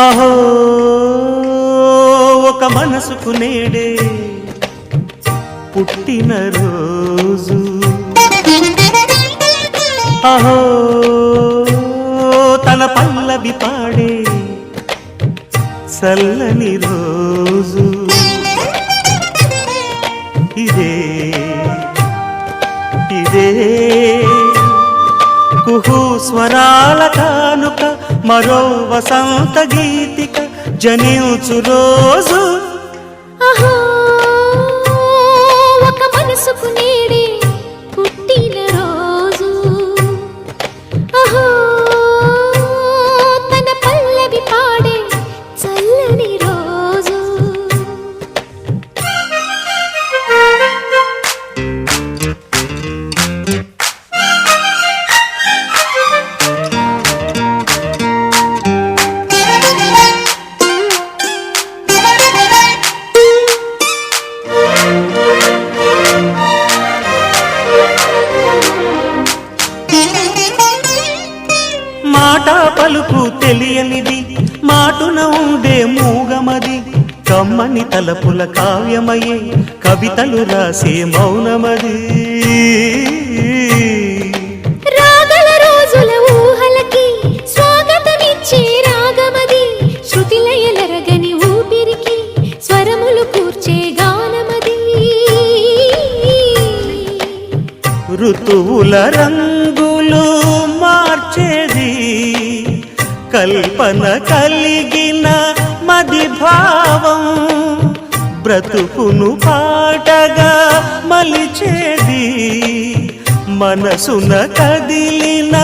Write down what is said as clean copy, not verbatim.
అహో ఒక మనసుకు నేడే పుట్టిన రోజు, అహో తన పల్లవి పాడే చల్లని రోజు, ఇదే ఇదే కుహు స్వరాల కానుక, మరో వసంత గీతిక జనించు రోజు. అహో ఒక మనసుకు నేడే పుట్టిన రోజు, అహో తన పల్లవి పాడే చల్లని రోజు. మాట పలుకు తెలియనిది, మాటున ఉండే మూగమది, కమ్మని తలపుల కావ్యమయే కవితలు రాసే మౌనమది. రాగల రోజుల ఊహలకి స్వాగతమిచ్చే రాగమది, శృతిలయలరగని ఊపిరికి స్వరములు కూర్చే గానమది. ఋతువుల రంగులు మార్చేది, కల్పన కలిగిన మది భావం, బ్రతుకును పాటగా మలిచేది, మనసున కదిలిన